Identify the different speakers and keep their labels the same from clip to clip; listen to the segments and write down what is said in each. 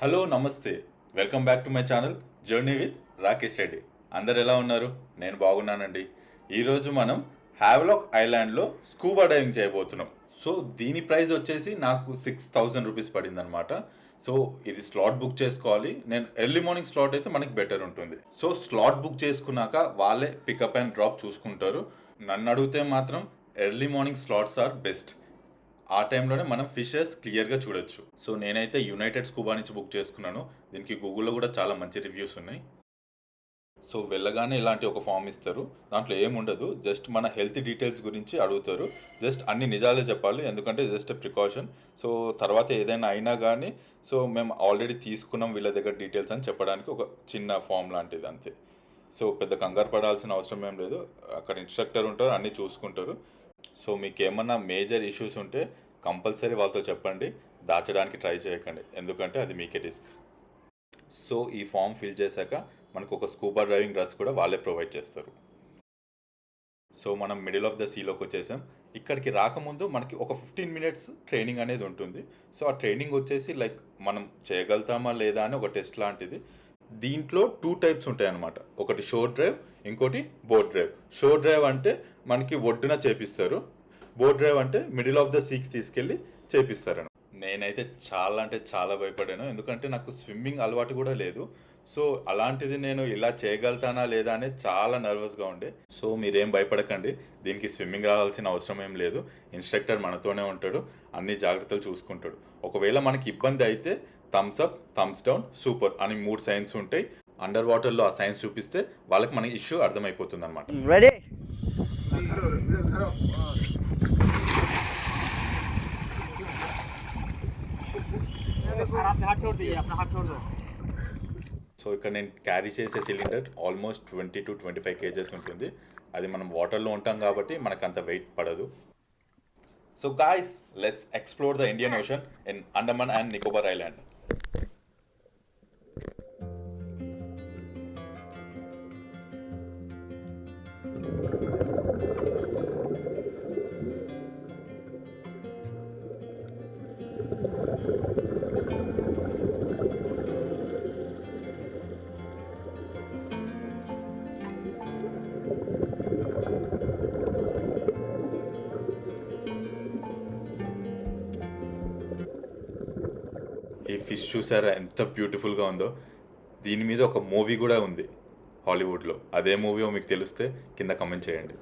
Speaker 1: Hello నమస్తే, welcome back to my channel journey with Rakesh Reddy. అందరు ఎలా ఉన్నారు? నేను బాగున్నానండి. ఈరోజు మనం హ్యావ్లాక్ ఐలాండ్లో స్కూబా డైవింగ్ చేయబోతున్నాం. సో దీని ప్రైస్ వచ్చేసి నాకు 6000 రూపీస్ పడింది అనమాట. సో ఇది స్లాట్ బుక్ చేసుకోవాలి. నేను ఎర్లీ మార్నింగ్ స్లాట్ అయితే మనకి బెటర్ ఉంటుంది. సో స్లాట్ బుక్ చేసుకున్నాక వాళ్ళే పికప్ అండ్ డ్రాప్ చూసుకుంటారు. నన్ను అడిగితే మాత్రం early morning slots are best. ఆ టైంలోనే మనం ఫిషెస్ క్లియర్గా చూడొచ్చు. సో నేనైతే యునైటెడ్ స్కూబా నుంచి బుక్ చేసుకున్నాను. దీనికి గూగుల్లో కూడా చాలా మంచి రివ్యూస్ ఉన్నాయి. సో వెళ్ళగానే ఇలాంటి ఒక ఫామ్ ఇస్తారు. దాంట్లో ఏముండదు, జస్ట్ మన హెల్త్ డీటెయిల్స్ గురించి అడుగుతారు. జస్ట్ అన్ని నిజాలే చెప్పాలి, ఎందుకంటే జస్ట్ ప్రికాషన్. సో తర్వాత ఏదైనా అయినా కానీ సో మేము ఆల్రెడీ తీసుకున్నాం వీళ్ళ దగ్గర డీటెయిల్స్ అని చెప్పడానికి ఒక చిన్న ఫామ్ లాంటిది అంతే. సో పెద్ద కంగారు పడాల్సిన అవసరం ఏం లేదు. అక్కడ ఇన్స్ట్రక్టర్ ఉంటారు, అన్నీ చూసుకుంటారు. సో మీకు ఏమన్నా మేజర్ ఇష్యూస్ ఉంటే కంపల్సరీ వాళ్ళతో చెప్పండి. దాచడానికి ట్రై చేయకండి, ఎందుకంటే అది మీకే రిస్క్. సో ఈ ఫామ్ ఫిల్ చేశాక మనకు ఒక స్కూబా డ్రైవింగ్ డ్రెస్ కూడా వాళ్ళే ప్రొవైడ్ చేస్తారు. సో మనం మిడిల్ ఆఫ్ ద సీలోకి వచ్చేసాం. ఇక్కడికి రాకముందు మనకి ఒక 15 మినిట్స్ ట్రైనింగ్ అనేది ఉంటుంది. సో ఆ ట్రైనింగ్ వచ్చేసి లైక్ మనం చేయగలుగుతామా లేదా అని ఒక టెస్ట్ లాంటిది. దీంట్లో 2 టైప్స్ ఉంటాయి అన్నమాట. ఒకటి షోర్ డ్రైవ్, ఇంకోటి బోట్ డ్రైవ్. షోర్ డ్రైవ్ అంటే మనకి ఒడ్డున చేపిస్తారు. బోట్ డ్రైవ్ అంటే మిడిల్ ఆఫ్ ద సీకి తీసుకెళ్ళి చేపిస్తారు. నేనైతే చాలా అంటే చాలా భయపడాను, ఎందుకంటే నాకు స్విమ్మింగ్ అలవాటు కూడా లేదు. సో అలాంటిది నేను ఇలా చేయగలుగుతానా లేదా అనేది చాలా నర్వస్గా ఉండే. సో మీరేం భయపడకండి, దీనికి స్విమ్మింగ్ రావాల్సిన అవసరం ఏం లేదు. ఇన్స్ట్రక్టర్ మనతోనే ఉంటాడు, అన్ని జాగ్రత్తలు చూసుకుంటాడు. ఒకవేళ మనకి ఇబ్బంది అయితే thumbs up, thumbs down, super అని 3 సైన్స్ ఉంటాయి. అండర్ వాటర్లో ఆ సైన్స్ చూపిస్తే వాళ్ళకి మనకి ఇష్యూ అర్థమైపోతుంది అనమాట.
Speaker 2: రెడీ.
Speaker 1: సో ఇక్కడ నేను క్యారీ చేసే సిలిండర్ ఆల్మోస్ట్ 20 to 25 kgs ఉంటుంది. అది మనం వాటర్లో ఉంటాం కాబట్టి మనకు అంత వెయిట్ పడదు. So guys, let's explore the Indian ocean in Andaman and Nicobar island. ఈ ఫిష్ చూసారా ఎంత బ్యూటిఫుల్గా ఉందో. దీని మీద ఒక మూవీ కూడా ఉంది హాలీవుడ్లో. అదే మూవీ మీకు తెలిస్తే కింద కమెంట్ చేయండి.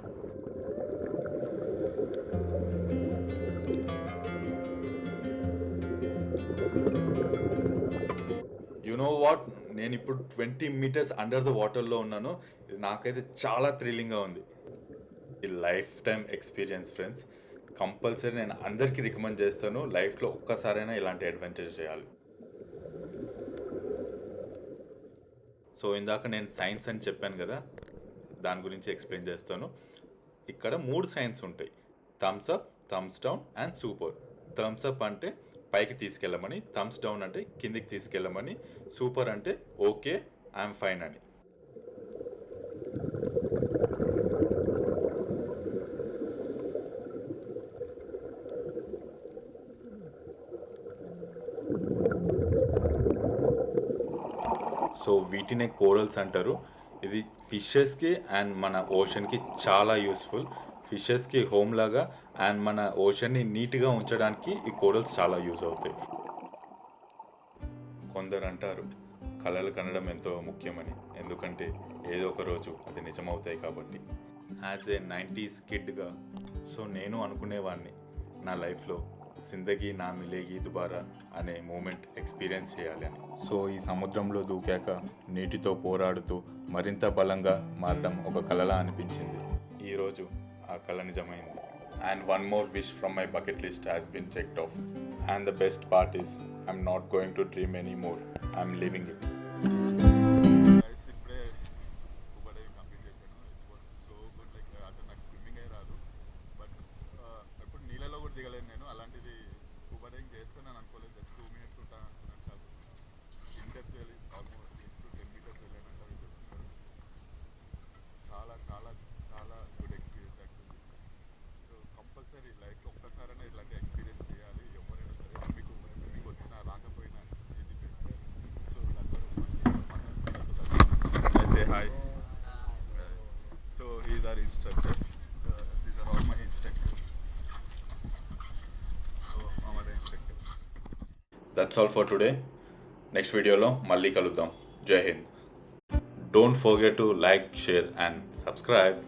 Speaker 1: యు నో వాట్, నేను ఇప్పుడు 20 మీటర్స్ అండర్ ద వాటర్లో ఉన్నాను. ఇది నాకైతే చాలా థ్రిల్లింగ్గా ఉంది. ఈ life time experience friends. Compulsory నేను అందరికీ రికమెండ్ చేస్తాను, లైఫ్లో ఒక్కసారైనా ఇలాంటి అడ్వెంచర్ చేయాలి. సో ఇందాక నేను సైన్స్ అని చెప్పాను కదా, దాని గురించి ఎక్స్ప్లెయిన్ చేస్తాను. ఇక్కడ 3 సైన్స్ ఉంటాయి: thumbs up, thumbs down and super. Thumbs up అంటే పైకి తీసుకెళ్ళమని, థమ్స్ డౌన్ అంటే కిందికి తీసుకెళ్ళమని, సూపర్ అంటే ఓకే ఐఎమ్ ఫైన్ అని. సో వీటినే కోరల్స్ అంటారు. ఇది ఫిషెస్కి అండ్ మన ఓషన్కి చాలా యూస్ఫుల్. ఫిషెస్కి హోమ్ లాగా అండ్ మన ఓషన్ని నీట్గా ఉంచడానికి ఈ కోరల్స్ చాలా యూజ్ అవుతాయి. కొందరు అంటారు కళలు కనడం ఎంతో ముఖ్యమని, ఎందుకంటే ఏదో ఒక రోజు అది నిజమవుతాయి కాబట్టి. యాజ్ ఏ 90s కిడ్గా సో నేను అనుకునేవాడిని నా లైఫ్లో జిందగీ నా మిలేగి దుబారా అనే మూమెంట్ ఎక్స్పీరియన్స్ చేయాలి అని. సో ఈ సముద్రంలో దూకాక నీటితో పోరాడుతూ మరింత బలంగా మారడం ఒక కలలా అనిపించింది. ఈరోజు ఆ కళ నిజమైంది. And one more wish from my bucket list has been checked off. And the best part is I'm not going to dream any more, I'm living it.
Speaker 3: దిగలేదు నేను, అలాంటిది స్కూబా డైవింగ్ చేస్తానని అనుకోలేదు. జస్ట్ 2 minutes ఉంటాను అనుకున్నాను. చాలు in depth వెళ్ళి almost 6 to 10 meters వెళ్ళానంట. చెప్తున్నారు చాలా చాలా చాలా good experience actually. So compulsory లైఫ్లో ఒక్కసారైనా ఇలాంటి ఎక్స్పీరియన్స్ చేయాలి ఎవరైనా సరే. మీకు స్విమ్మింగ్ వచ్చినా రాకపోయినా ఇది best. Hi. So he's our instructor. These are all my instructors. So our instructor.
Speaker 1: That's all for today. Next వీడియోలో మళ్ళీ కలుద్దాం. జై Hind. Don't forget to like, share and subscribe.